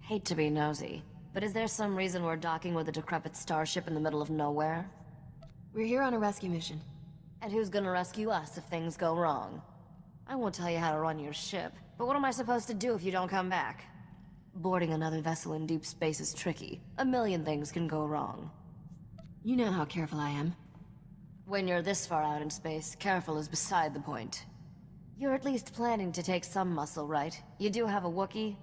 Hate to be nosy, but is there some reason we're docking with a decrepit starship in the middle of nowhere? We're here on a rescue mission. And who's gonna rescue us if things go wrong? I won't tell you how to run your ship, but what am I supposed to do if you don't come back? Boarding another vessel in deep space is tricky. A million things can go wrong. You know how careful I am. When you're this far out in space, careful is beside the point. You're at least planning to take some muscle, right? You do have a Wookiee?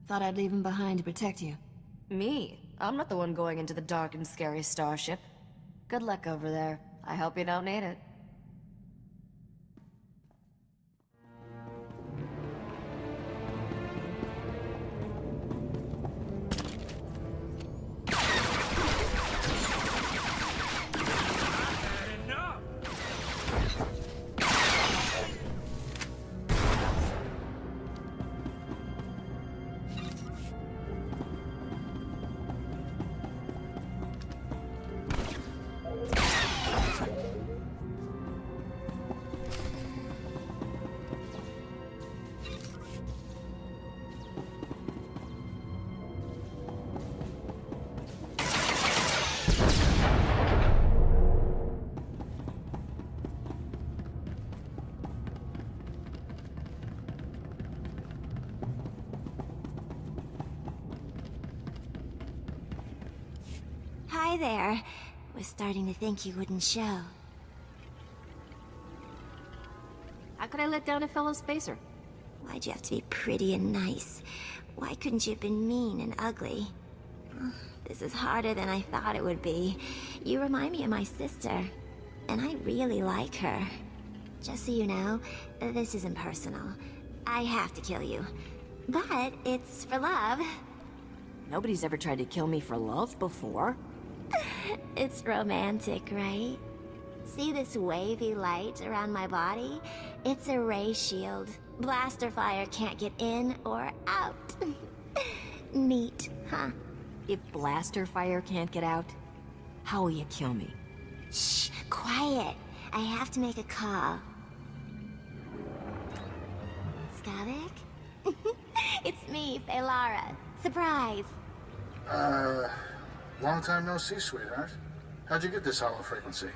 Thought I'd leave him behind to protect you. Me? I'm not the one going into the dark and scary starship. Good luck over there. I hope you don't need it. Hi there. Was starting to think you wouldn't show. How could I let down a fellow spacer? Why'd you have to be pretty and nice? Why couldn't you have been mean and ugly? This is harder than I thought it would be. You remind me of my sister, and I really like her. Just so you know, this isn't personal. I have to kill you. But it's for love. Nobody's ever tried to kill me for love before. It's romantic, right? See this wavy light around my body? It's a ray shield. Blaster fire can't get in or out. Neat, huh? If blaster fire can't get out, how will you kill me? Shh, quiet. I have to make a call. Skavik? It's me, Feylara. Surprise. Long time no see, sweetheart. How'd you get this hollow frequency?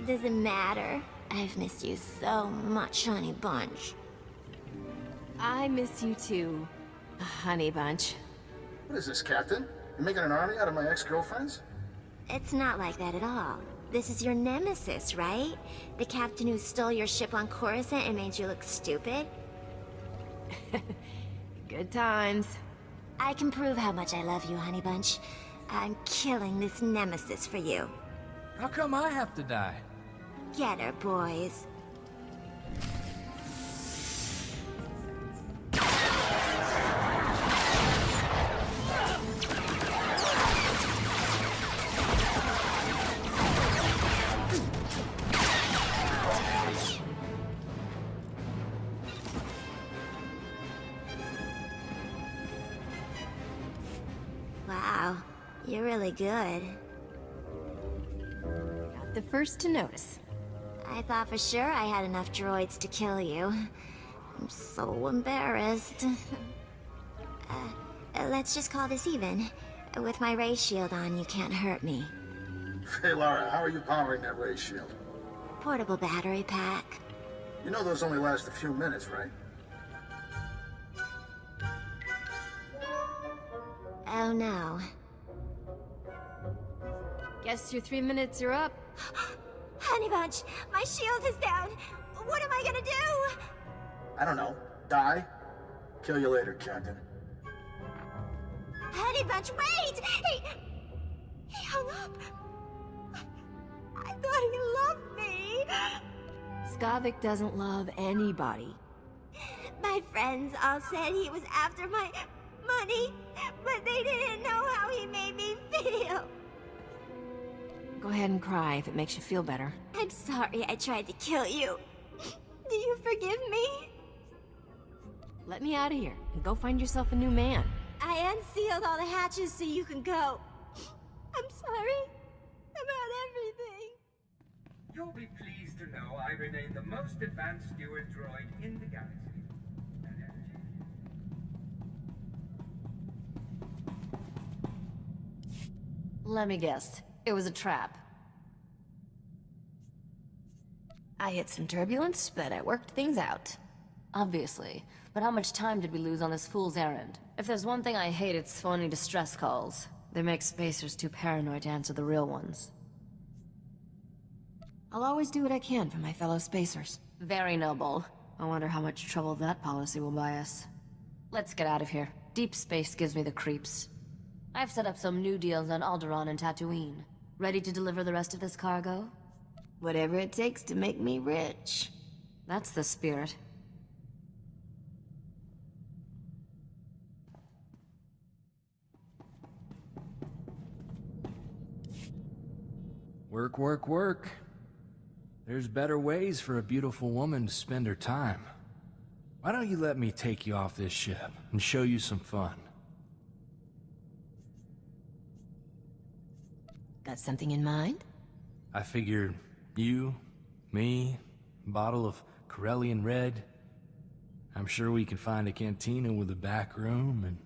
Doesn't matter. I've missed you so much, honey bunch. I miss you too, honey bunch. What is this, Captain? You're making an army out of my ex-girlfriends? It's not like that at all. This is your nemesis, right? The captain who stole your ship on Coruscant and made you look stupid? Good times. I can prove how much I love you, honey bunch. I'm killing this nemesis for you. How come I have to die? Get her, boys. Wow, you're really good. Not the first to notice. I thought for sure I had enough droids to kill you. I'm so embarrassed. Let's just call this even. With my ray shield on, you can't hurt me. Hey, Lara, how are you powering that ray shield? Portable battery pack. You know those only last a few minutes, right? Oh no. Guess your 3 minutes are up. Honey Bunch, my shield is down. What am I gonna do? I don't know. Die? Kill you later, Captain. Honey Bunch, wait! He hung up. I thought he loved me. Skavik doesn't love anybody. My friends all said he was after my money, but they didn't know how he made me feel. Go ahead and cry if it makes you feel better. I'm sorry I tried to kill you. Do you forgive me? Let me out of here and go find yourself a new man. I unsealed all the hatches so you can go. I'm sorry about everything. You'll be pleased to know I remain the most advanced steward droid in the galaxy. Let me guess. It was a trap. I hit some turbulence, but I worked things out. Obviously. But how much time did we lose on this fool's errand? If there's one thing I hate, it's phony distress calls. They make spacers too paranoid to answer the real ones. I'll always do what I can for my fellow spacers. Very noble. I wonder how much trouble that policy will buy us. Let's get out of here. Deep space gives me the creeps. I've set up some new deals on Alderaan and Tatooine. Ready to deliver the rest of this cargo? Whatever it takes to make me rich. That's the spirit. Work, work, work. There's better ways for a beautiful woman to spend her time. Why don't you let me take you off this ship and show you some fun? Got something in mind? I figured you, me, a bottle of Corellian Red. I'm sure we can find a cantina with a back room and...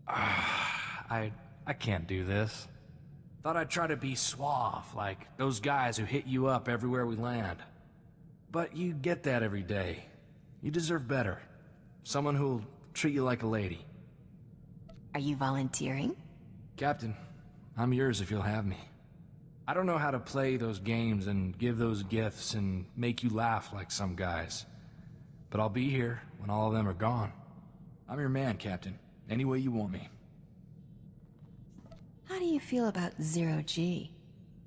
I can't do this. Thought I'd try to be suave, like those guys who hit you up everywhere we land. But you get that every day. You deserve better. Someone who'll treat you like a lady. Are you volunteering? Captain, I'm yours if you'll have me. I don't know how to play those games and give those gifts and make you laugh like some guys. But I'll be here when all of them are gone. I'm your man, Captain. Any way you want me. How do you feel about Zero-G?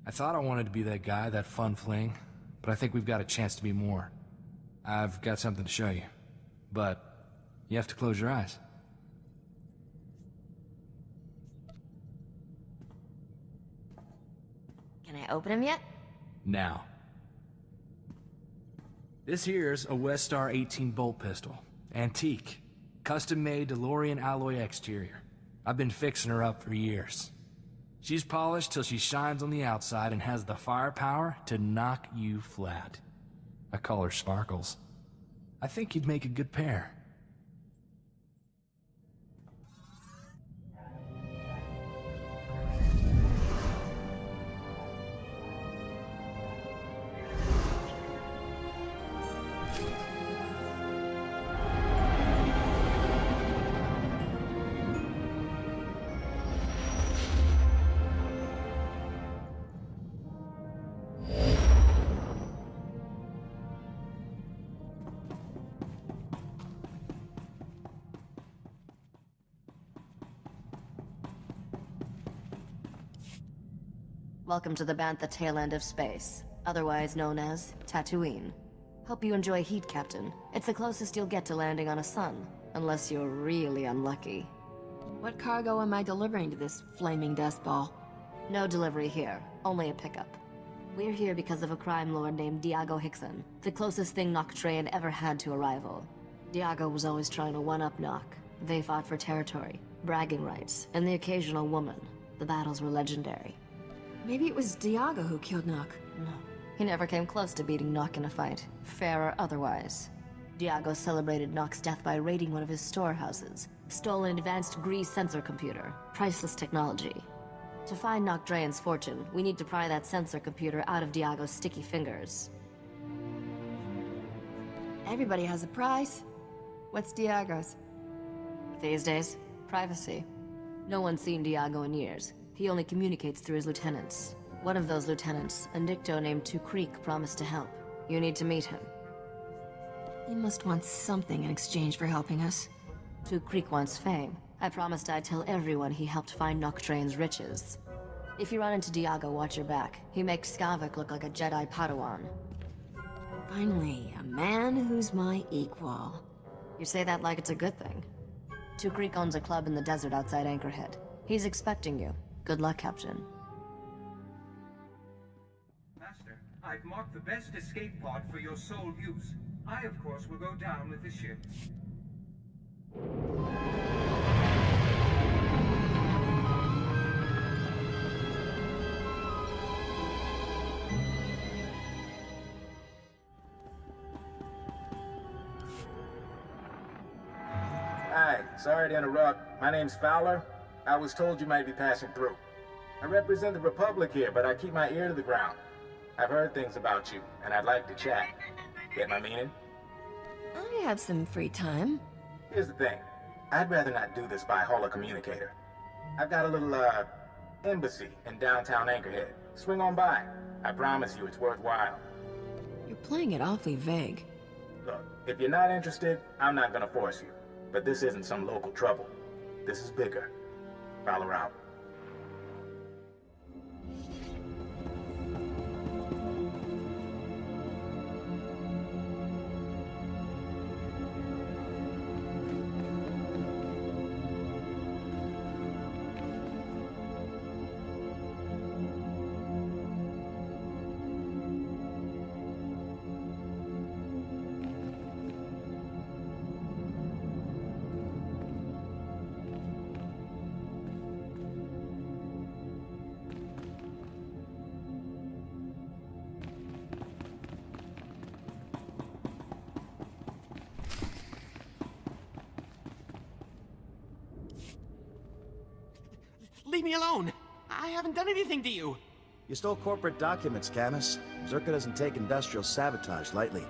I thought I wanted to be that guy, that fun fling, but I think we've got a chance to be more. I've got something to show you, but you have to close your eyes. Can I open him yet? Now. This here's a Westar 18 bolt pistol. Antique. Custom-made DeLorean alloy exterior. I've been fixing her up for years. She's polished till she shines on the outside and has the firepower to knock you flat. I call her Sparkles. I think you'd make a good pair. Welcome to the Bantha tail end of space, otherwise known as Tatooine. Hope you enjoy heat, Captain. It's the closest you'll get to landing on a sun, unless you're really unlucky. What cargo am I delivering to this flaming dust ball? No delivery here, only a pickup. We're here because of a crime lord named Diago Hickson, the closest thing Noctrayan ever had to a rival. Diago was always trying to one-up Nock. They fought for territory, bragging rights, and the occasional woman. The battles were legendary. Maybe it was Diago who killed Nock. No, he never came close to beating Nock in a fight, fair or otherwise. Diago celebrated Nock's death by raiding one of his storehouses, stole an advanced grease sensor computer, priceless technology. To find Noctrayan's fortune, we need to pry that sensor computer out of Diago's sticky fingers. Everybody has a price. What's Diago's? These days, privacy. No one's seen Diago in years. He only communicates through his lieutenants. One of those lieutenants, a Nicto named Togruta, promised to help. You need to meet him. He must want something in exchange for helping us. Togruta wants fame. I promised I'd tell everyone he helped find Noctrayan's riches. If you run into Diago, watch your back. He makes Skavik look like a Jedi Padawan. Finally, a man who's my equal. You say that like it's a good thing. Togruta owns a club in the desert outside Anchorhead. He's expecting you. Good luck, Captain. Master, I've marked the best escape pod for your sole use. I, of course, will go down with the ship. Hi, sorry to interrupt. My name's Fowler. I was told you might be passing through. I represent the Republic here, but I keep my ear to the ground. I've heard things about you, and I'd like to chat. Get my meaning? I have some free time. Here's the thing. I'd rather not do this by holocommunicator. I've got a little, embassy in downtown Anchorhead. Swing on by. I promise you it's worthwhile. You're playing it awfully vague. Look, if you're not interested, I'm not gonna force you. But this isn't some local trouble. This is bigger. Follow out. Leave me alone! I haven't done anything to you! You stole corporate documents, Camus. Zerka doesn't take industrial sabotage lightly.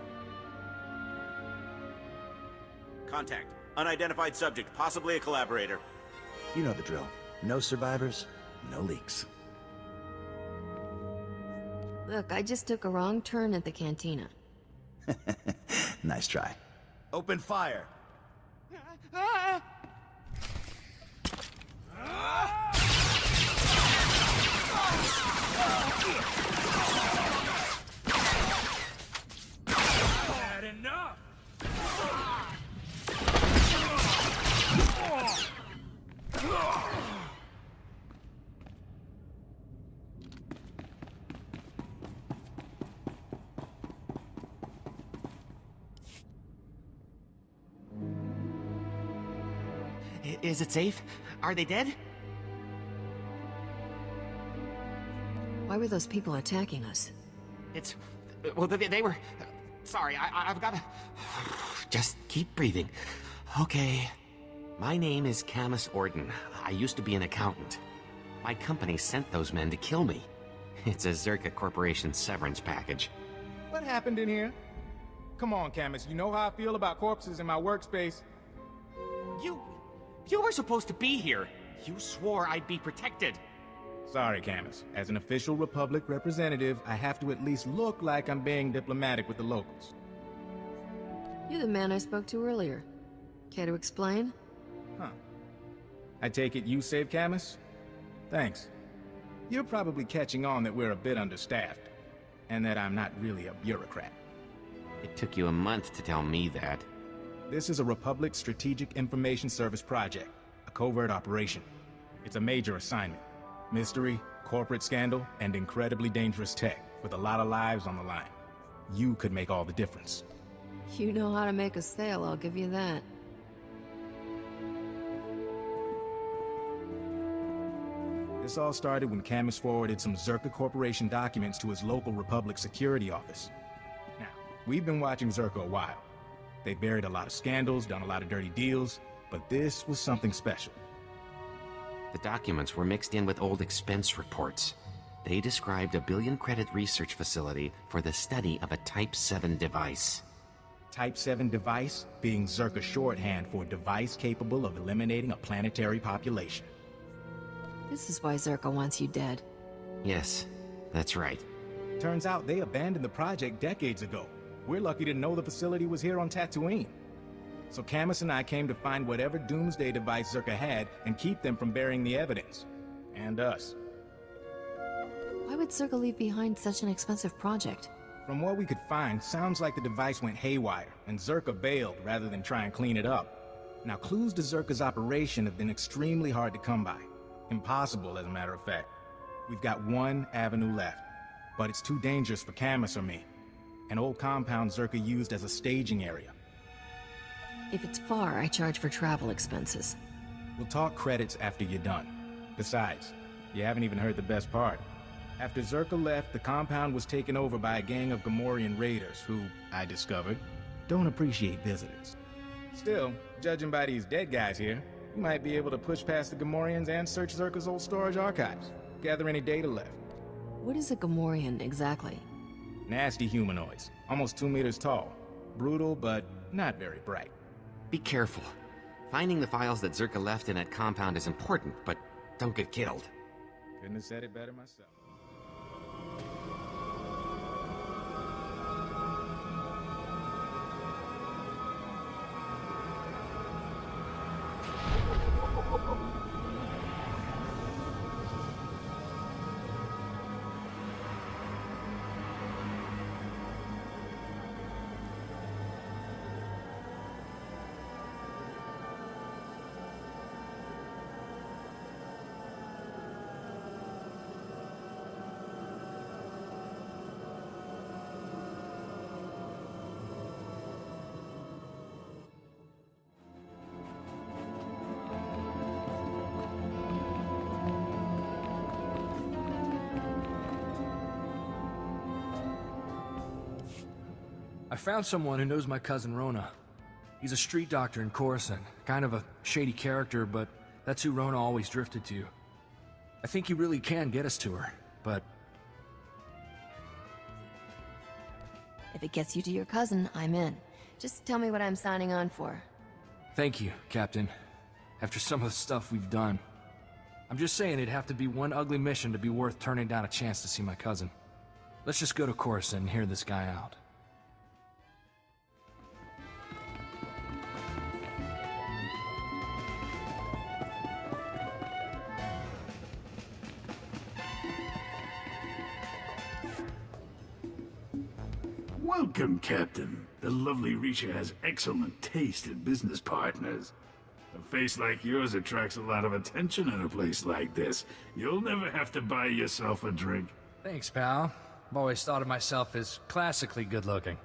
Contact. Unidentified subject, possibly a collaborator. You know the drill. No survivors, no leaks. Look, I just took a wrong turn at the cantina. Nice try. Open fire! Had enough! Is it safe? Are they dead? Why were those people attacking us? It's... well, they were... sorry, I've gotta... just keep breathing. Okay. My name is Camus Orton. I used to be an accountant. My company sent those men to kill me. It's a Zerka Corporation severance package. What happened in here? Come on, Camus, you know how I feel about corpses in my workspace. You were supposed to be here. You swore I'd be protected. Sorry, Camus. As an official Republic representative, I have to at least look like I'm being diplomatic with the locals. You're the man I spoke to earlier. Care to explain? Huh. I take it you saved Camus? Thanks. You're probably catching on that we're a bit understaffed, and that I'm not really a bureaucrat. It took you a month to tell me that. This is a Republic Strategic Information Service project, a covert operation. It's a major assignment. Mystery, corporate scandal, and incredibly dangerous tech, with a lot of lives on the line. You could make all the difference. You know how to make a sale, I'll give you that. This all started when Camus forwarded some Zerka Corporation documents to his local Republic security office. Now, we've been watching Zerka a while. They buried a lot of scandals, done a lot of dirty deals, but this was something special. The documents were mixed in with old expense reports. They described a billion-credit research facility for the study of a Type 7 device. Type 7 device being Zerka shorthand for a device capable of eliminating a planetary population. This is why Zerka wants you dead. Yes, that's right. Turns out they abandoned the project decades ago. We're lucky to know the facility was here on Tatooine. So Camus and I came to find whatever doomsday device Zerka had and keep them from burying the evidence. And us. Why would Zerka leave behind such an expensive project? From what we could find, sounds like the device went haywire, and Zerka bailed rather than try and clean it up. Now, clues to Zerka's operation have been extremely hard to come by. Impossible, as a matter of fact. We've got one avenue left, but it's too dangerous for Camus or me. An old compound Zerka used as a staging area. If it's far, I charge for travel expenses. We'll talk credits after you're done. Besides, you haven't even heard the best part. After Zerka left, the compound was taken over by a gang of Gamorrean raiders who, I discovered, don't appreciate visitors. Still, judging by these dead guys here, we might be able to push past the Gamorreans and search Zerka's old storage archives. gather any data left. What is a Gamorrean exactly? Nasty humanoids, almost 2 meters tall. Brutal, but not very bright. Be careful. Finding the files that Zerka left in that compound is important, but don't get killed. Couldn't have said it better myself. I found someone who knows my cousin Rona. He's a street doctor in Coruscant, kind of a shady character, but that's who Rona always drifted to. I think he really can get us to her, but... If it gets you to your cousin, I'm in. Just tell me what I'm signing on for. Thank you, Captain. After some of the stuff we've done. I'm just saying it'd have to be one ugly mission to be worth turning down a chance to see my cousin. Let's just go to Coruscant and hear this guy out. Welcome, Captain. The lovely Risha has excellent taste in business partners. A face like yours attracts a lot of attention in a place like this. You'll never have to buy yourself a drink. Thanks, pal. I've always thought of myself as classically good-looking.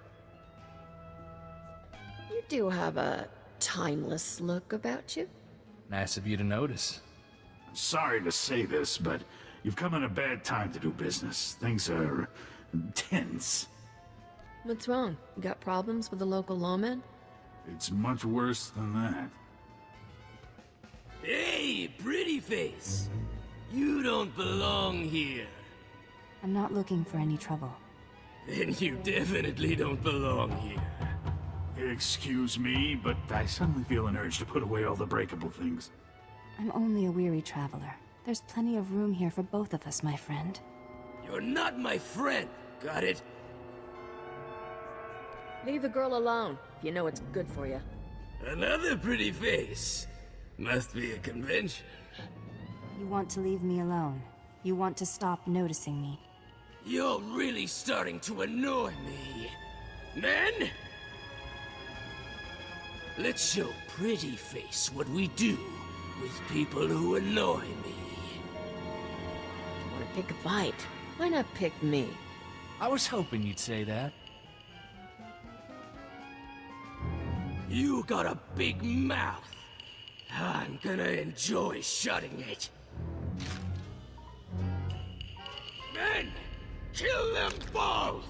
You do have a timeless look about you. Nice of you to notice. I'm sorry to say this, but you've come at a bad time to do business. Things are tense. What's wrong? You got problems with the local lawman? It's much worse than that. Hey, pretty face! You don't belong here. I'm not looking for any trouble. Then you definitely don't belong here. Excuse me, but I suddenly feel an urge to put away all the breakable things. I'm only a weary traveler. There's plenty of room here for both of us, my friend. You're not my friend, got it? Leave the girl alone, if you know it's good for you. Another pretty face. Must be a convention. You want to leave me alone. You want to stop noticing me. You're really starting to annoy me. Men? Let's show pretty face what we do with people who annoy me. You want to pick a fight? Why not pick me? I was hoping you'd say that. You got a big mouth. I'm gonna enjoy shutting it. Men, kill them both!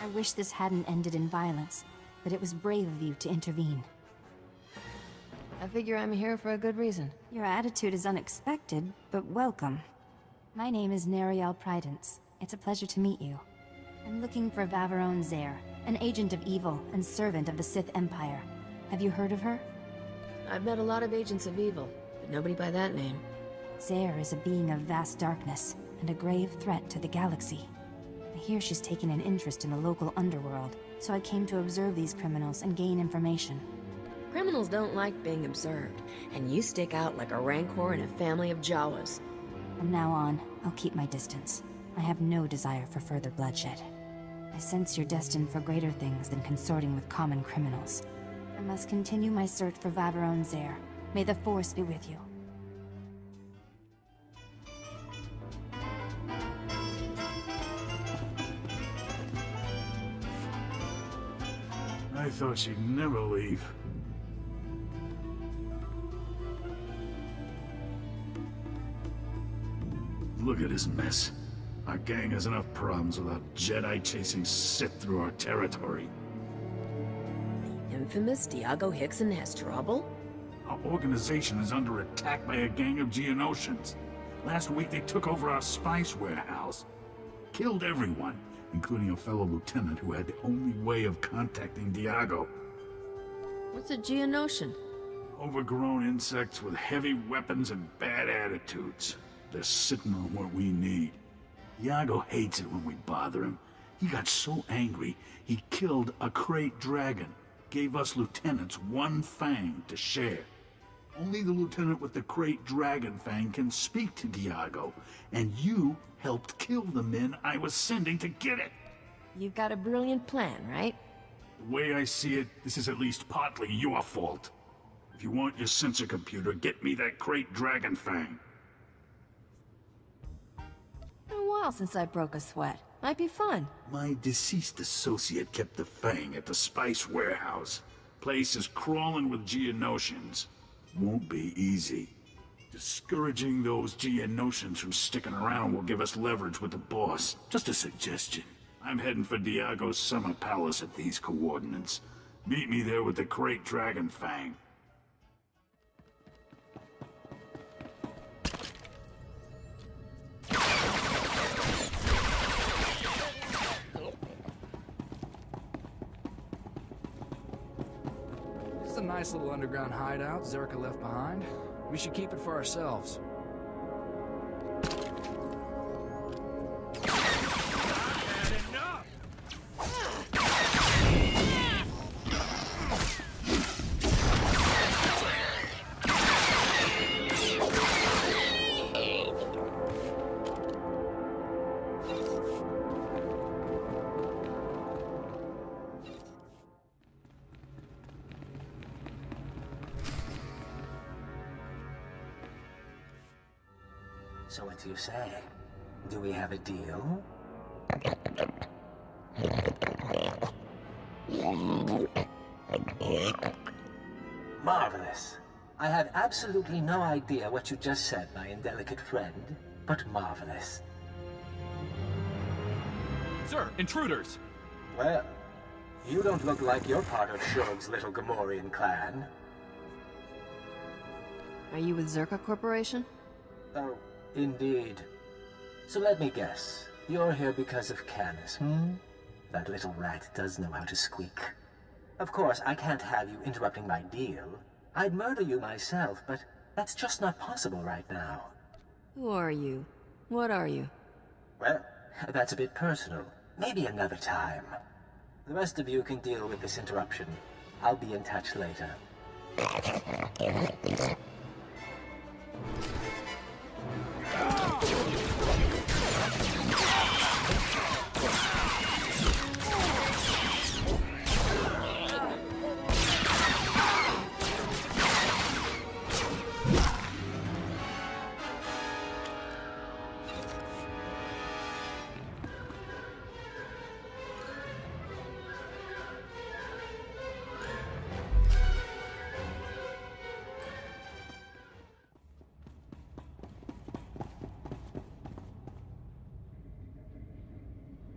I wish this hadn't ended in violence, but it was brave of you to intervene. I figure I'm here for a good reason. Your attitude is unexpected, but welcome. My name is Nariel Prydence. It's a pleasure to meet you. I'm looking for Vaveron Zare, an agent of evil and servant of the Sith Empire. Have you heard of her? I've met a lot of agents of evil, but nobody by that name. Zare is a being of vast darkness, and a grave threat to the galaxy. I hear she's taken an interest in the local underworld, so I came to observe these criminals and gain information. Criminals don't like being observed, and you stick out like a rancor in a family of Jawas. From now on, I'll keep my distance. I have no desire for further bloodshed. I sense you're destined for greater things than consorting with common criminals. I must continue my search for Vaveron Zare. May the Force be with you. I thought she'd never leave. Look at this mess. Our gang has enough problems without Jedi chasing Sith through our territory. The infamous Diago Hickson has trouble? Our organization is under attack by a gang of Geonosians. Last week they took over our spice warehouse. Killed everyone, including a fellow lieutenant who had the only way of contacting Diago. What's a Geonosian? Overgrown insects with heavy weapons and bad attitudes. They're sitting on what we need. Diago hates it when we bother him. He got so angry, he killed a crate dragon. Gave us lieutenants one fang to share. Only the lieutenant with the crate dragon fang can speak to Diago, and you helped kill the men I was sending to get it. You've got a brilliant plan, right? The way I see it, this is at least partly your fault. If you want your sensor computer, get me that crate dragon fang. Been a while since I broke a sweat. Might be fun. My deceased associate kept the fang at the spice warehouse. Place is crawling with Geonosians. Won't be easy. Discouraging those Geonosians from sticking around will give us leverage with the boss. Just a suggestion. I'm heading for Diago's summer palace at these coordinates. Meet me there with the crate dragon fang. This is a nice little underground hideout Zerka left behind. We should keep it for ourselves. So what do you say? Do we have a deal? Marvelous. I have absolutely no idea what you just said, my indelicate friend, but marvelous. Sir, intruders! Well, you don't look like you're part of Shurg's little Gamorrean clan. Are you with Zerka Corporation? Oh, indeed. So let me guess. You're here because of Canis, hmm? That little rat does know how to squeak. Of course, I can't have you interrupting my deal. I'd murder you myself, but that's just not possible right now. Who are you? What are you? Well, that's a bit personal. Maybe another time. The rest of you can deal with this interruption. I'll be in touch later.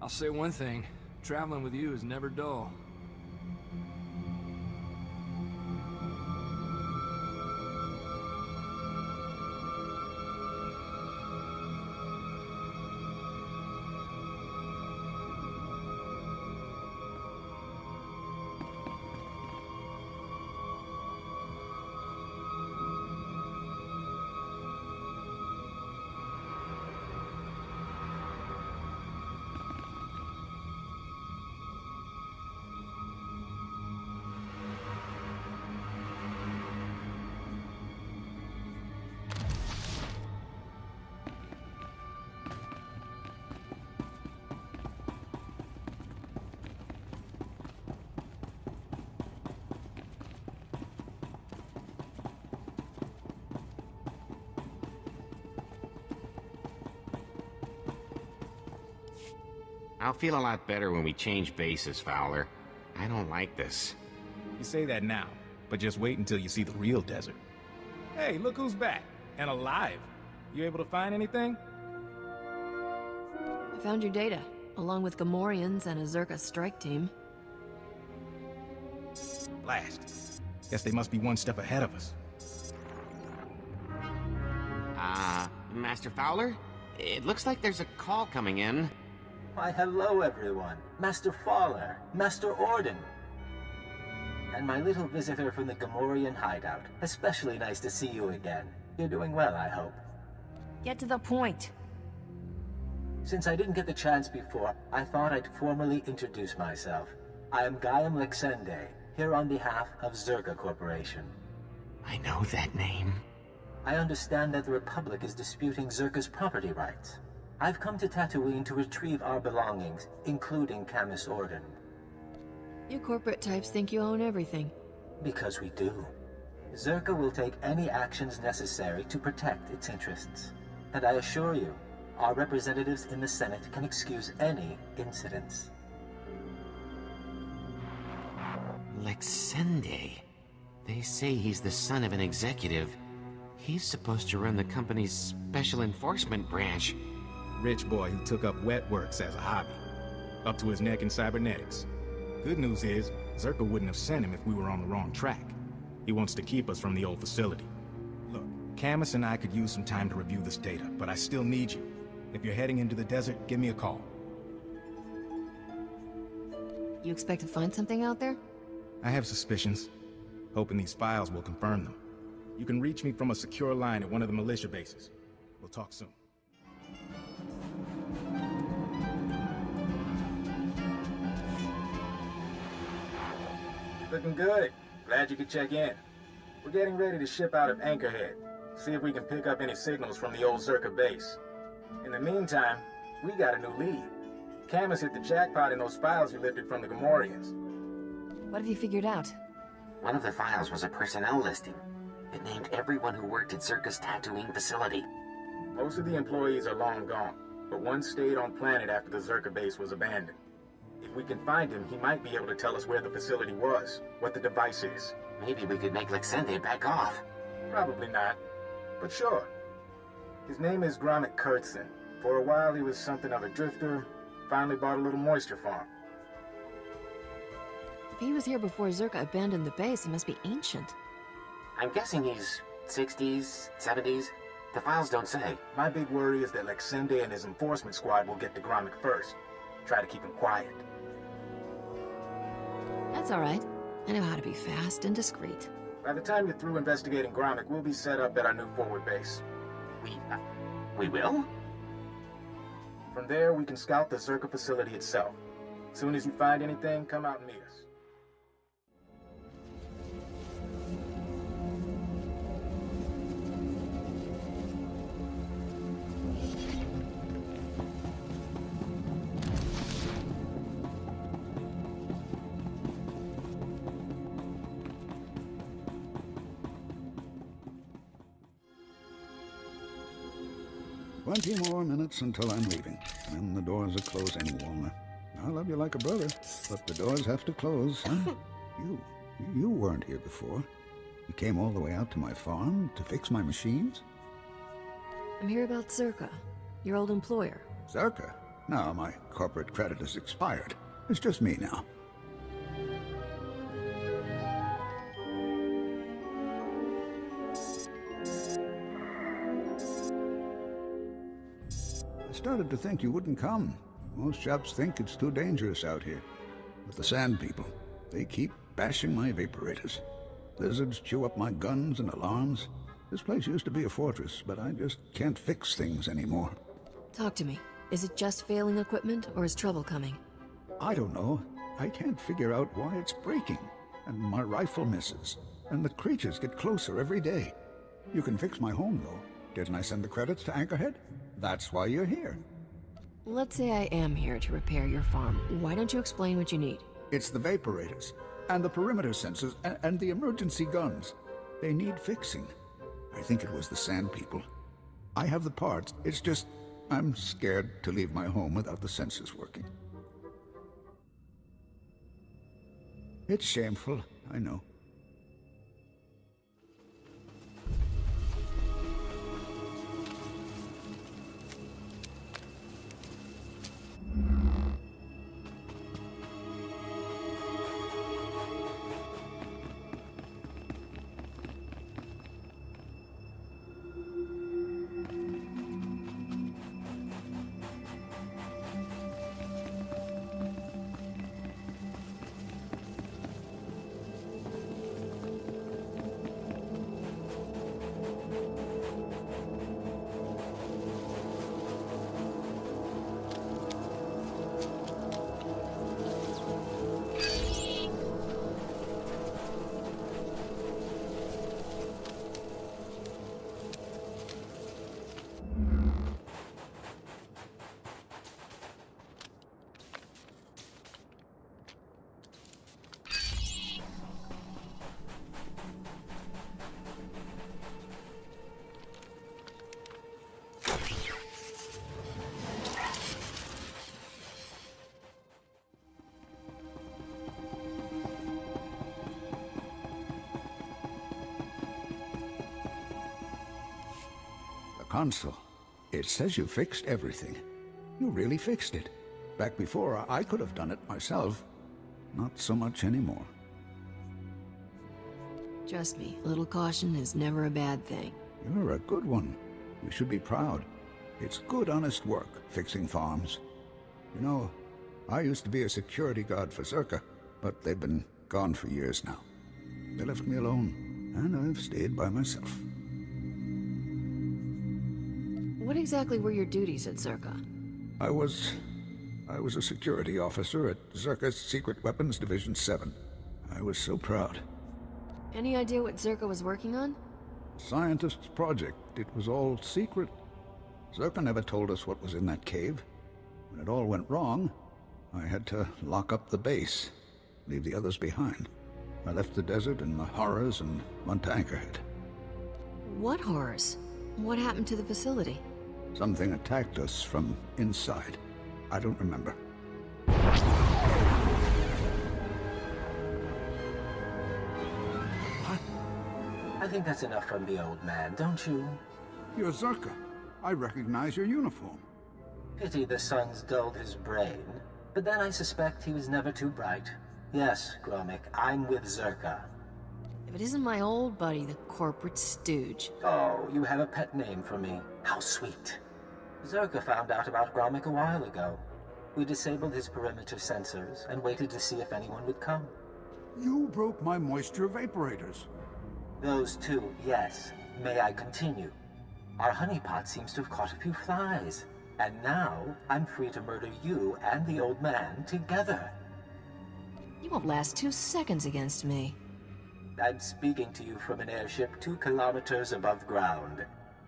I'll say one thing, traveling with you is never dull. I'll feel a lot better when we change bases, Fowler. I don't like this. You say that now, but just wait until you see the real desert. Hey, look who's back. And alive. You able to find anything? I found your data, along with Gamorreans and a Zerka strike team. Blast. Guess they must be one step ahead of us. Master Fowler? It looks like there's a call coming in. Why, hello everyone. Master Fowler, Master Orden. And my little visitor from the Gamorrean hideout. Especially nice to see you again. You're doing well, I hope. Get to the point. Since I didn't get the chance before, I thought I'd formally introduce myself. I am Gaiam Lexende, here on behalf of Zerka Corporation. I know that name. I understand that the Republic is disputing Zerka's property rights. I've come to Tatooine to retrieve our belongings, including Camus Orden. You corporate types think you own everything. Because we do. Zerka will take any actions necessary to protect its interests. And I assure you, our representatives in the Senate can excuse any incidents. Lexende. They say he's the son of an executive. He's supposed to run the company's special enforcement branch. Rich boy who took up wet works as a hobby. Up to his neck in cybernetics. Good news is, Zerka wouldn't have sent him if we were on the wrong track. He wants to keep us from the old facility. Look, Camus and I could use some time to review this data, but I still need you. If you're heading into the desert, give me a call. You expect to find something out there? I have suspicions. Hoping these files will confirm them. You can reach me from a secure line at one of the militia bases. We'll talk soon. Looking good. Glad you could check in. We're getting ready to ship out of Anchorhead. See if we can pick up any signals from the old Zerka base. In the meantime, we got a new lead. Camus hit the jackpot in those files you lifted from the Gamorreans. What have you figured out? One of the files was a personnel listing. It named everyone who worked at Zerka's Tatooine facility. Most of the employees are long gone, but one stayed on planet after the Zerka base was abandoned. If we can find him, he might be able to tell us where the facility was, what the device is. Maybe we could make Lexende back off. Probably not, but sure. His name is Gromit Kurtzon. For a while he was something of a drifter, finally bought a little moisture farm. If he was here before Zerka abandoned the base, he must be ancient. I'm guessing he's 60s, 70s. The files don't say. My big worry is that Lexende and his enforcement squad will get to Gromit first. Try to keep him quiet. That's all right. I know how to be fast and discreet. By the time you're through investigating Gromit, we'll be set up at our new forward base. We will? From there, we can scout the Zerka facility itself. As soon as you find anything, come out and meet us. "20 more minutes until I'm leaving. Then the doors are closing, Walner. I love you like a brother, but the doors have to close, huh? You weren't here before. You came all the way out to my farm to fix my machines? I'm here about Zerka, your old employer. Zerka? No, my corporate credit has expired. It's just me now. I started to think you wouldn't come. Most chaps think it's too dangerous out here. But the Sand People, they keep bashing my vaporators. Lizards chew up my guns and alarms. This place used to be a fortress, but I just can't fix things anymore. Talk to me. Is it just failing equipment, or is trouble coming? I don't know. I can't figure out why it's breaking. And my rifle misses. And the creatures get closer every day. You can fix my home, though. Didn't I send the credits to Anchorhead? That's why you're here. Let's say I am here to repair your farm. Why don't you explain what you need? It's the vaporators, and the perimeter sensors, and the emergency guns. They need fixing. I think it was the Sand People. I have the parts. It's just, I'm scared to leave my home without the sensors working. It's shameful, I know. console. It says you fixed everything. You really fixed it. Back before, I could have done it myself. Not so much anymore. Trust me, a little caution is never a bad thing. You're a good one. You should be proud. It's good, honest work, fixing farms. You know, I used to be a security guard for Zerka, but they've been gone for years now. They left me alone, and I've stayed by myself. What exactly were your duties at Zerka? I was a security officer at Zerka's Secret Weapons Division 7. I was so proud. Any idea what Zerka was working on? Scientist's project. It was all secret. Zerka never told us what was in that cave. When it all went wrong, I had to lock up the base, leave the others behind. I left the desert and the horrors and went to Anchorhead. What horrors? What happened to the facility? Something attacked us from inside. I don't remember. I think that's enough from the old man, don't you? You're Zerka. I recognize your uniform. Pity the sun's dulled his brain, but then I suspect he was never too bright. Yes, Gromik, I'm with Zerka. If it isn't my old buddy, the corporate stooge. Oh, you have a pet name for me. How sweet. Zerka found out about Gromik a while ago. We disabled his perimeter sensors and waited to see if anyone would come. You broke my moisture vaporators. Those two, yes. May I continue? Our honeypot seems to have caught a few flies. And now, I'm free to murder you and the old man together. You won't last 2 seconds against me. I'm speaking to you from an airship 2 kilometers above ground.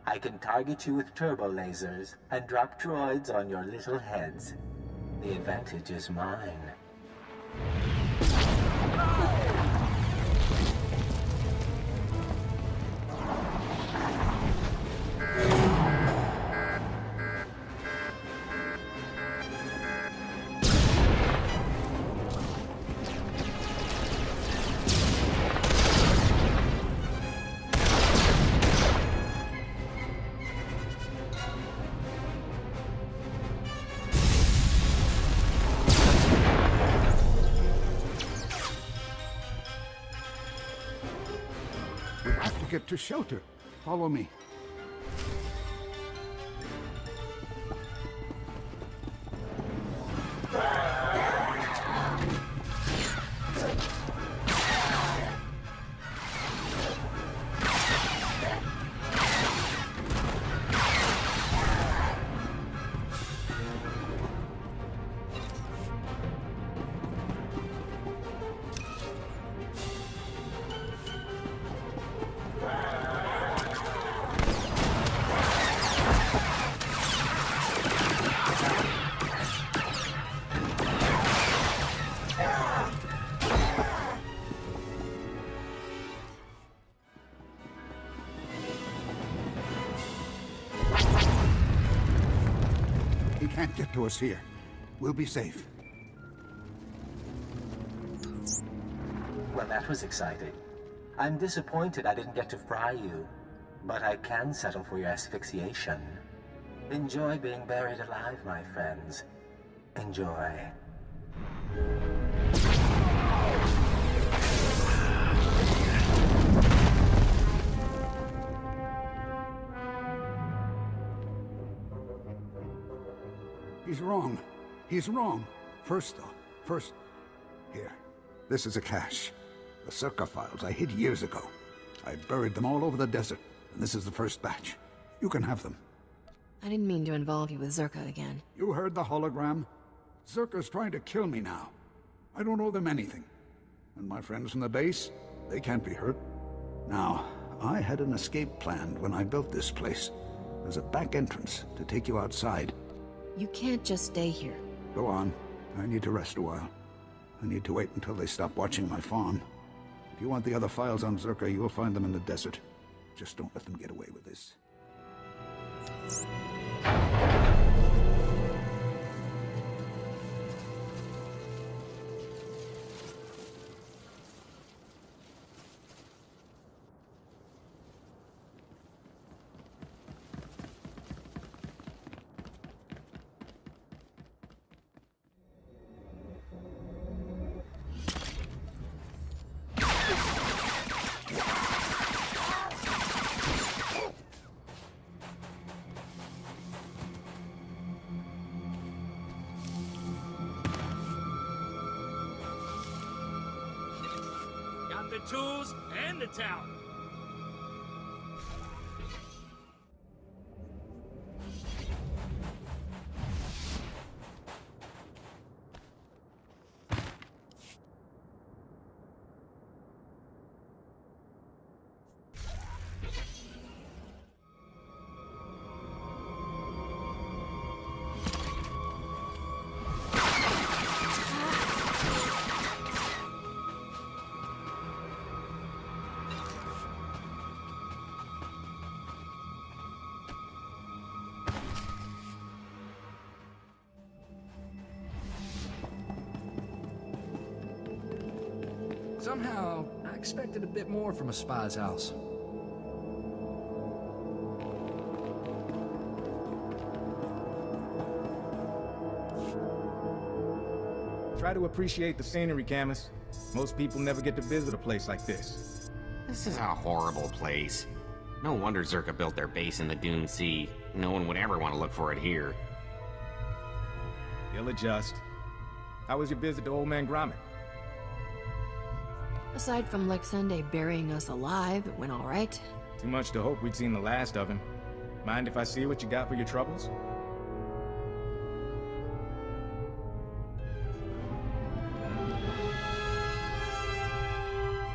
I can target you with turbo lasers and drop droids on your little heads. The advantage is mine. Get to shelter. Follow me. Can't get to us here. We'll be safe. Well, that was exciting. I'm disappointed I didn't get to fry you, but I can settle for your asphyxiation. Enjoy being buried alive, my friends. Enjoy. He's wrong. He's wrong. First, here. This is a cache. The Zerka files I hid years ago. I buried them all over the desert, and this is the first batch. You can have them. I didn't mean to involve you with Zerka again. You heard the hologram? Zerka's trying to kill me now. I don't owe them anything. And my friends from the base, they can't be hurt. Now, I had an escape planned when I built this place. There's a back entrance to take you outside. You can't just stay here. Go on. I need to rest a while. I need to wait until they stop watching my farm. If you want the other files on Zerka, you'll find them in the desert. Just don't let them get away with this. the tools and the talent. Somehow, I expected a bit more from a spy's house. Try to appreciate the scenery, Camus. Most people never get to visit a place like this. This is a horrible place. No wonder Zerka built their base in the Dune Sea. No one would ever want to look for it here. You'll adjust. How was your visit to Old Man Gromit? Aside from Lexende burying us alive, it went all right. Too much to hope we'd seen the last of him. Mind if I see what you got for your troubles?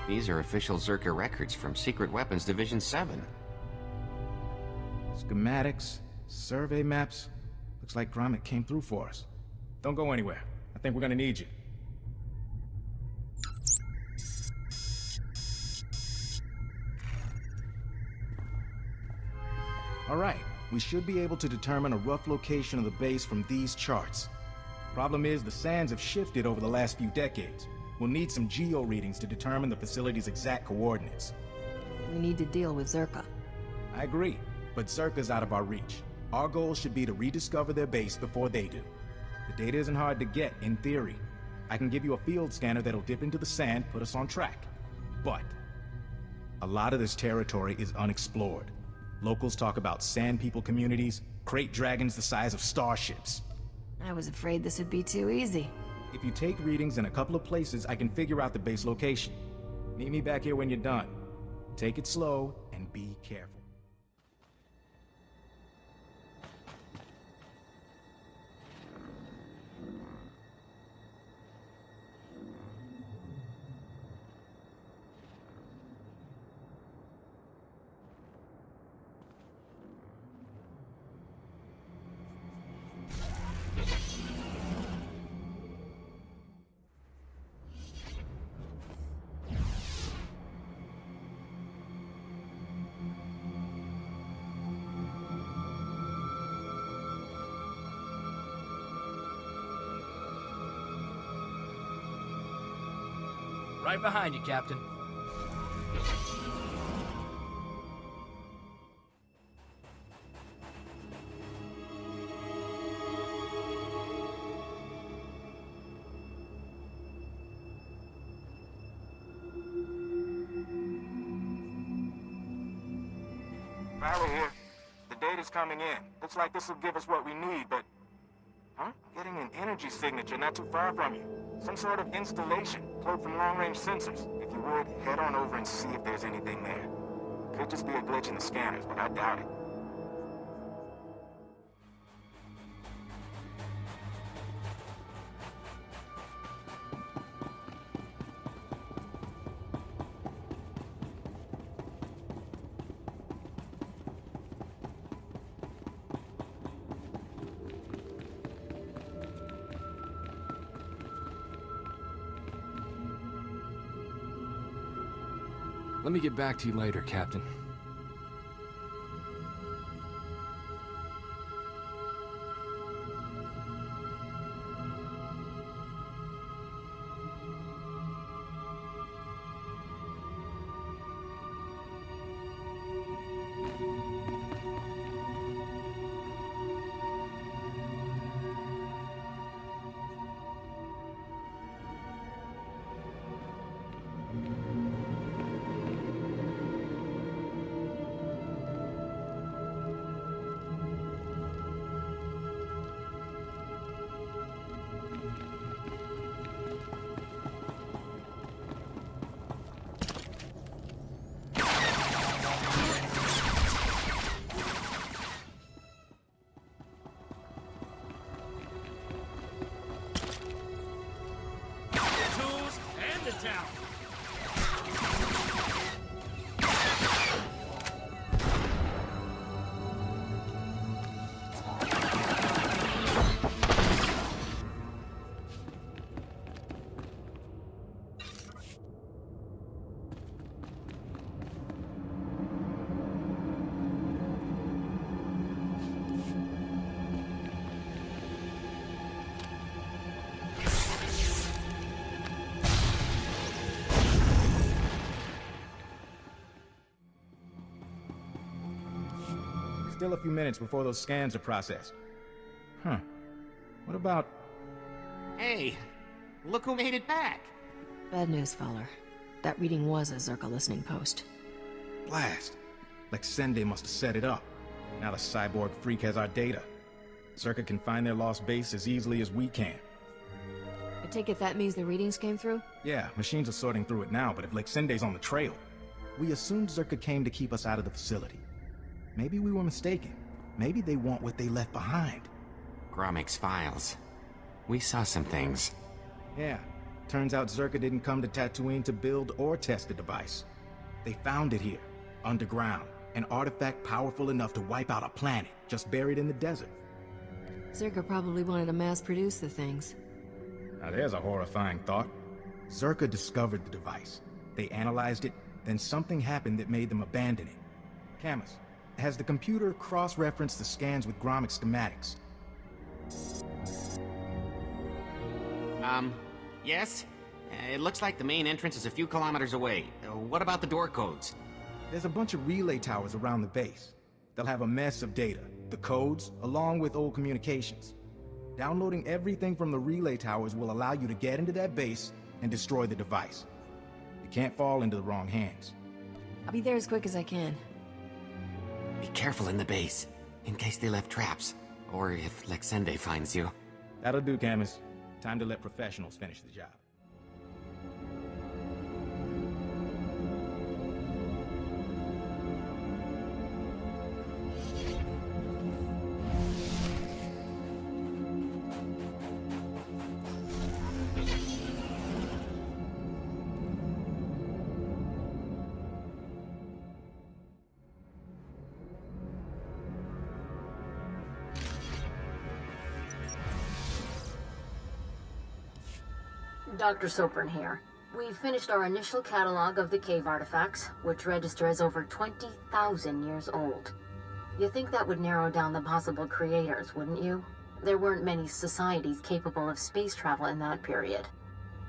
These are official Zerka records from Secret Weapons Division 7. Schematics, survey maps. Looks like Gromit came through for us. Don't go anywhere. I think we're gonna need you. All right, we should be able to determine a rough location of the base from these charts. Problem is, the sands have shifted over the last few decades. We'll need some geo readings to determine the facility's exact coordinates. We need to deal with Zerka. I agree, but Zerka's out of our reach. Our goal should be to rediscover their base before they do. The data isn't hard to get, in theory. I can give you a field scanner that'll dip into the sand, put us on track. But a lot of this territory is unexplored. Locals talk about sand people communities, crate dragons the size of starships. I was afraid this would be too easy. If you take readings in a couple of places, I can figure out the base location. Meet me back here when you're done. Take it slow and be careful. Right behind you, Captain. Valley here. The data's coming in. Looks like this will give us what we need, but... Huh? Getting an energy signature not too far from you. Some sort of installation, cloaked from long-range sensors. If you would, head on over and see if there's anything there. Could just be a glitch in the scanners, but I doubt it. Let me get back to you later, Captain. Still a few minutes before those scans are processed. Huh. What about... Hey, look who made it back. Bad news, Fowler. That reading was a Zerka listening post. Blast. Lexende must have set it up. Now the cyborg freak has our data. Zerka can find their lost base as easily as we can. I take it that means the readings came through? Yeah, machines are sorting through it now, but if Lexende's on the trail, we assumed Zerka came to keep us out of the facility. Maybe we were mistaken. Maybe they want what they left behind. Gromik's files. We saw some things. Yeah. Turns out Zerka didn't come to Tatooine to build or test the device. They found it here, underground. An artifact powerful enough to wipe out a planet, just buried in the desert. Zerka probably wanted to mass-produce the things. Now there's a horrifying thought. Zerka discovered the device. They analyzed it, then something happened that made them abandon it. Camus, has the computer cross-referenced the scans with Gromik schematics? Yes? It looks like the main entrance is a few kilometers away. What about the door codes? There's a bunch of relay towers around the base. They'll have a mess of data, the codes, along with old communications. Downloading everything from the relay towers will allow you to get into that base and destroy the device. It can't fall into the wrong hands. I'll be there as quick as I can. Be careful in the base, in case they left traps, or if Lexende finds you. That'll do, Camus. Time to let professionals finish the job. Dr. Sopran here. We've finished our initial catalog of the cave artifacts, which register as over 20,000 years old. You think that would narrow down the possible creators, wouldn't you? There weren't many societies capable of space travel in that period.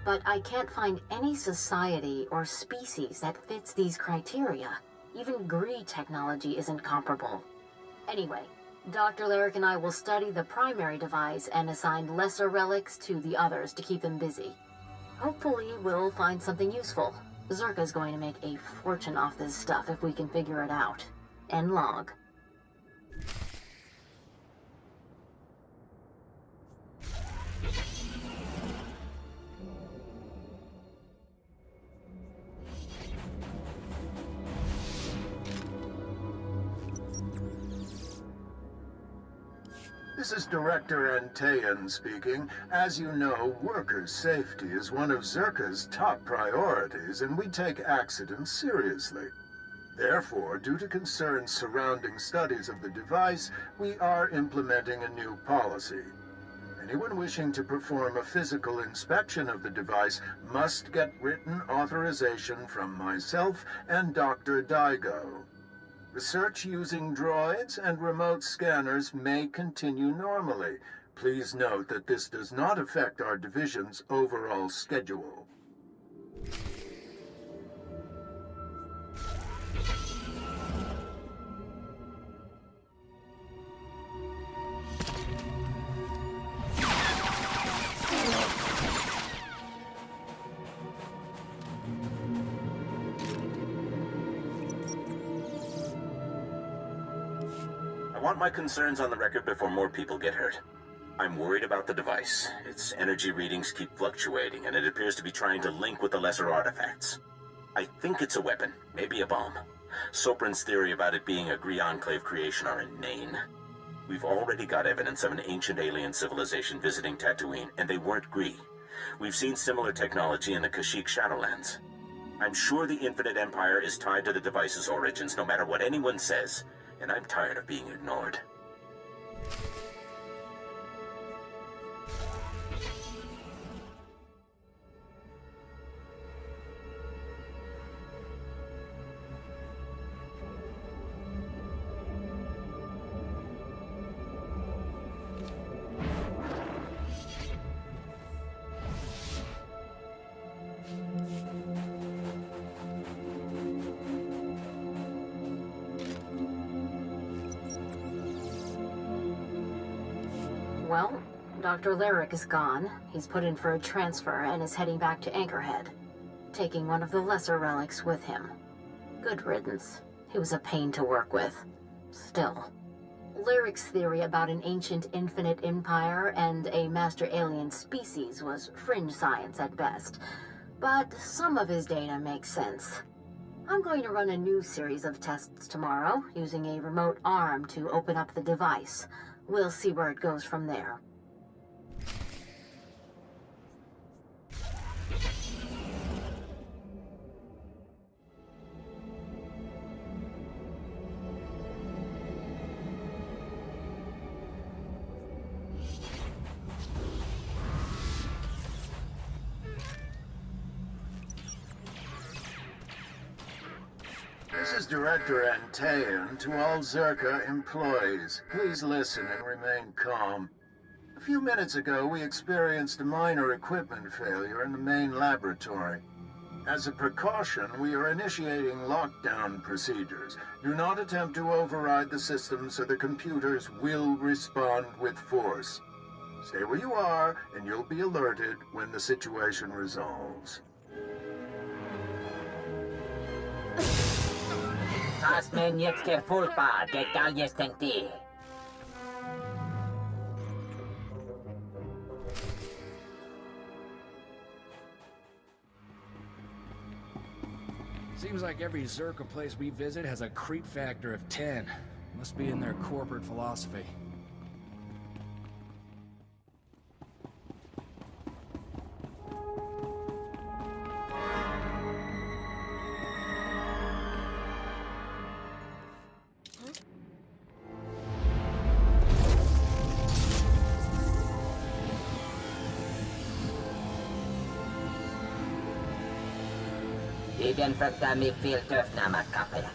But I can't find any society or species that fits these criteria. Even Gree technology isn't comparable. Anyway, Dr. Larrick and I will study the primary device and assign lesser relics to the others to keep them busy. Hopefully, we'll find something useful. Zerka's going to make a fortune off this stuff if we can figure it out. End log. This is Director Antaean speaking. As you know, worker safety is one of Zerka's top priorities, and we take accidents seriously. Therefore, due to concerns surrounding studies of the device, we are implementing a new policy. Anyone wishing to perform a physical inspection of the device must get written authorization from myself and Dr. Diago. Research using droids and remote scanners may continue normally. Please note that this does not affect our division's overall schedule. I want my concerns on the record before more people get hurt. I'm worried about the device. Its energy readings keep fluctuating, and it appears to be trying to link with the lesser artifacts. I think it's a weapon, maybe a bomb. Sopran's theory about it being a Gree Enclave creation are inane. We've already got evidence of an ancient alien civilization visiting Tatooine, and they weren't Gree. We've seen similar technology in the Kashyyyk Shadowlands. I'm sure the Infinite Empire is tied to the device's origins, no matter what anyone says. And I'm tired of being ignored. Well, Dr. Lyric is gone. He's put in for a transfer and is heading back to Anchorhead, taking one of the lesser relics with him. Good riddance. He was a pain to work with. Still. Lyric's theory about an ancient infinite empire and a master alien species was fringe science at best, but some of his data makes sense. I'm going to run a new series of tests tomorrow, using a remote arm to open up the device. We'll see where it goes from there. This is Director Antaean to all Zerka employees. Please listen and remain calm. A few minutes ago, we experienced a minor equipment failure in the main laboratory. As a precaution, we are initiating lockdown procedures. Do not attempt to override the system, so the computers will respond with force. Stay where you are, and you'll be alerted when the situation resolves. Tasmen jetzt verfügbar, egal jetzt denkt ihr. Seems like every Zerka place we visit has a creep factor of 10. Must be in their corporate philosophy. Igen fakta mi fel töfna makapela.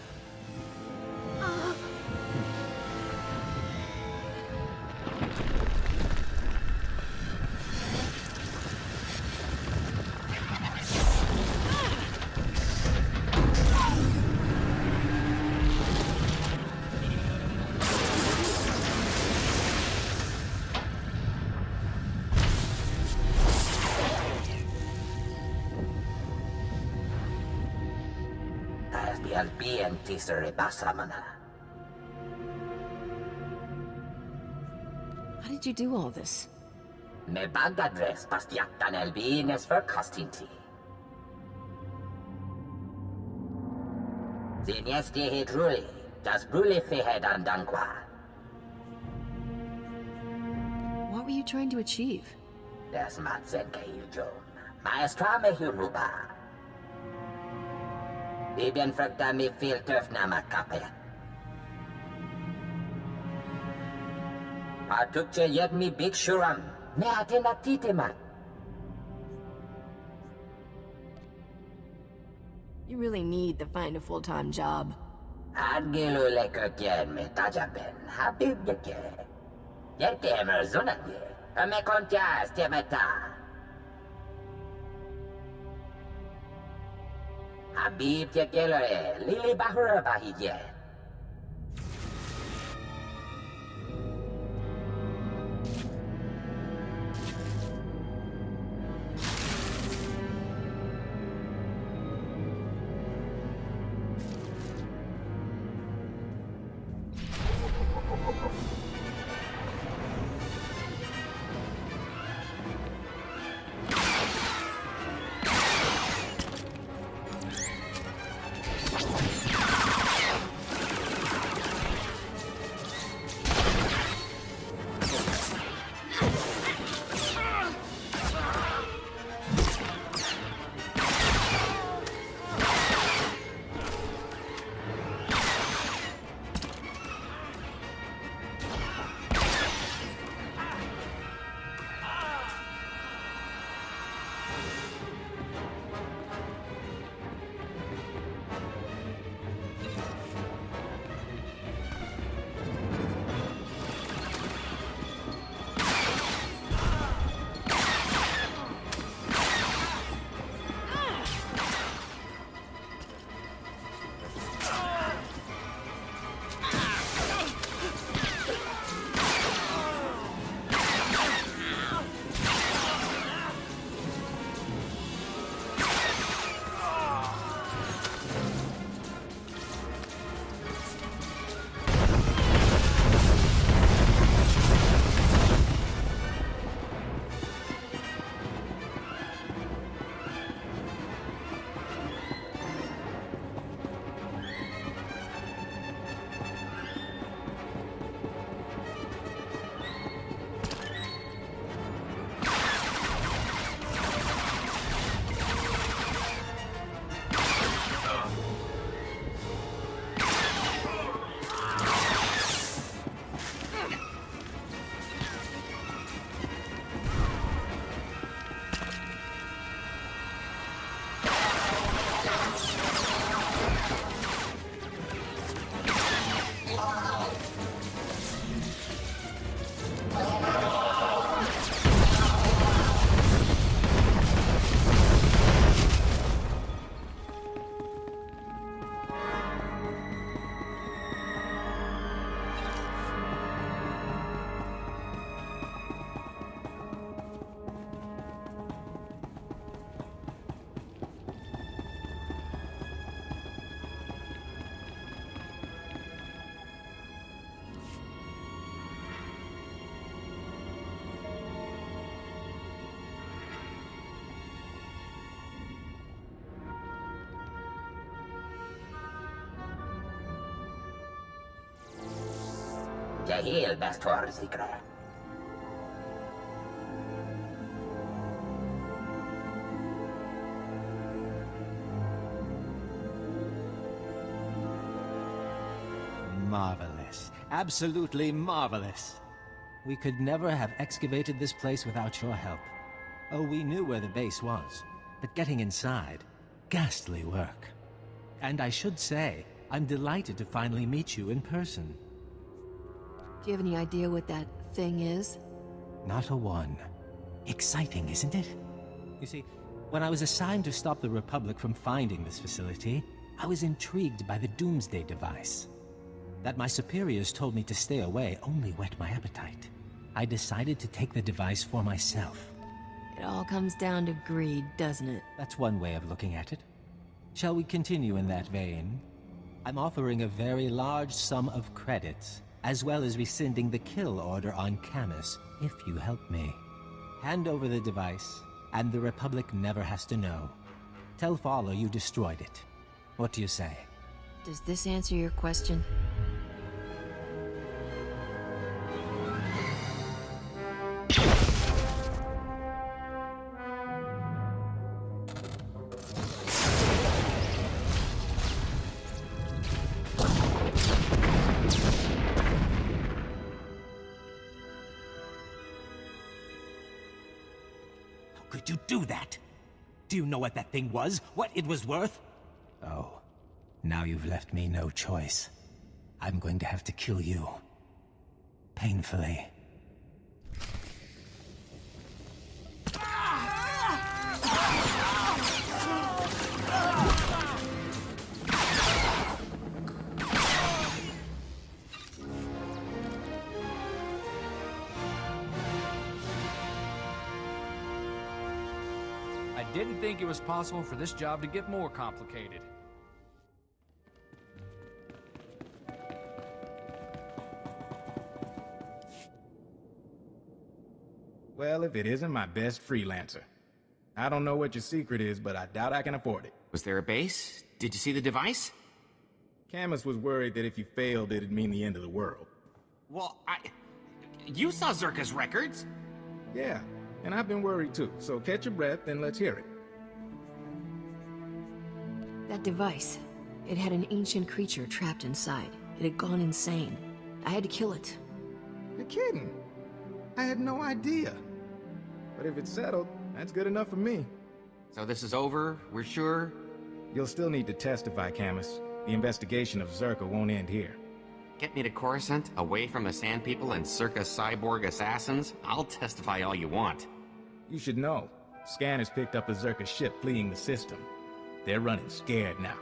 How did you do all this? Me bagadres pastiatan elbines for costinti. Zinesti hidruli, das bruli fihed andanqua. What were you trying to achieve? Des matzenke hujom. Maestra me huruba. Ibn fragda mi fil töfna makapela. Atukche yet mi big shuram. Me atena titimat. You really need to find a full-time job. Adgilu lekokien me tajaben. Habib yeke. Yeke merzunagi. Me kontia stemeta. Habib yekele. Lili bahura bahije. de heel best horzikre. Marvelous. Absolutely marvelous. We could never have excavated this place without your help. Oh, we knew where the base was, but getting inside, ghastly work. And I should say, I'm delighted to finally meet you in person. Do you have any idea what that thing is? Not a one. Exciting, isn't it? You see, when I was assigned to stop the Republic from finding this facility, I was intrigued by the Doomsday device. That my superiors told me to stay away only whet my appetite. I decided to take the device for myself. It all comes down to greed, doesn't it? That's one way of looking at it. Shall we continue in that vein? I'm offering a very large sum of credits, as well as rescinding the kill order on Camus, if you help me. Hand over the device, and the Republic never has to know. Tell Fowler you destroyed it. What do you say? Does this answer your question? Could you do that? Do you know what that thing was? What it was worth? Oh, now you've left me no choice. I'm going to have to kill you. Painfully. I didn't think it was possible for this job to get more complicated. Well, if it isn't my best freelancer. I don't know what your secret is, but I doubt I can afford it. Was there a base? Did you see the device? Camus was worried that if you failed, it'd mean the end of the world. Well, you saw Zerka's records? Yeah, and I've been worried too, so catch your breath and let's hear it. That device, it had an ancient creature trapped inside. It had gone insane. I had to kill it. You're kidding. I had no idea. But if it's settled, that's good enough for me. So this is over? We're sure? You'll still need to testify, Camus. The investigation of Zerka won't end here. Get me to Coruscant, away from the Sand People and Circa cyborg assassins? I'll testify all you want. You should know. Scanners picked up a Zerka ship fleeing the system. They're running scared now.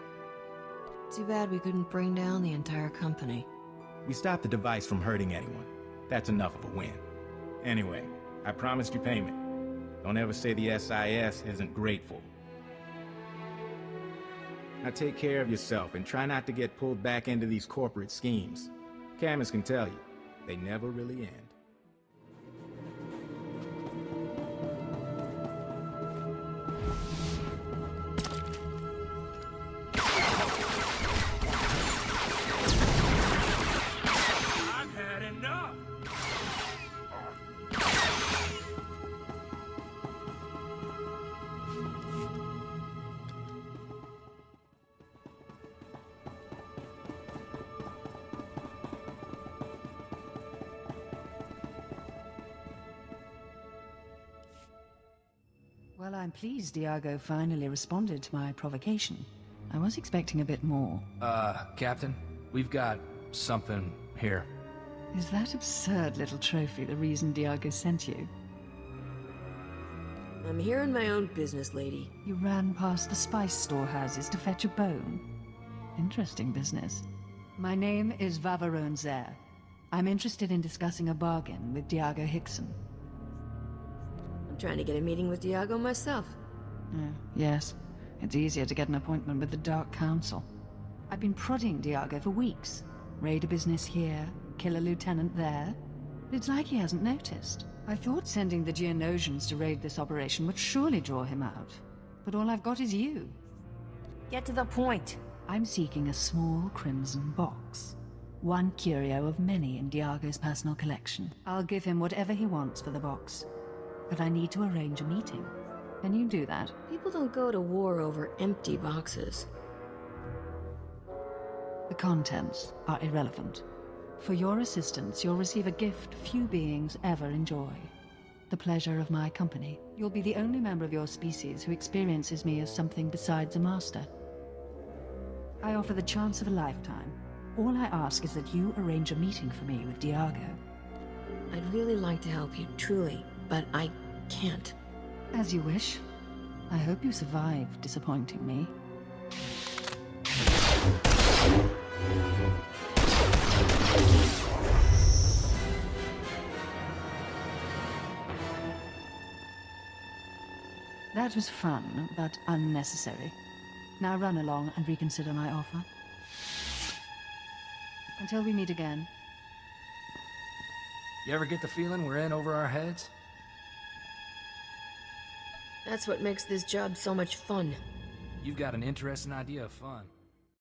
Too bad we couldn't bring down the entire company. We stopped the device from hurting anyone. That's enough of a win. Anyway, I promised you payment. Don't ever say the SIS isn't grateful. Now take care of yourself and try not to get pulled back into these corporate schemes. Camus can tell you, they never really end. I've had enough! Well, I'm pleased Diago finally responded to my provocation. I was expecting a bit more. Captain, we've got something here. Is that absurd little trophy the reason Diago sent you? I'm here in my own business, lady. You ran past the spice storehouses to fetch a bone. Interesting business. My name is Vavarone Zer. I'm interested in discussing a bargain with Diago Hickson. I'm trying to get a meeting with Diago myself. Yes. It's easier to get an appointment with the Dark Council. I've been prodding Diago for weeks. Raid a business here, kill a lieutenant there. It's like he hasn't noticed. I thought sending the Geonosians to raid this operation would surely draw him out. But all I've got is you. Get to the point. I'm seeking a small crimson box. One curio of many in Diago's personal collection. I'll give him whatever he wants for the box. But I need to arrange a meeting. Can you do that? People don't go to war over empty boxes. The contents are irrelevant. For your assistance, you'll receive a gift few beings ever enjoy. The pleasure of my company. You'll be the only member of your species who experiences me as something besides a master. I offer the chance of a lifetime. All I ask is that you arrange a meeting for me with Diago. I'd really like to help you, truly, but I can't. As you wish. I hope you survive disappointing me. That was fun, but unnecessary. Now run along and reconsider my offer. Until we meet again. You ever get the feeling we're in over our heads? That's what makes this job so much fun. You've got an interesting idea of fun.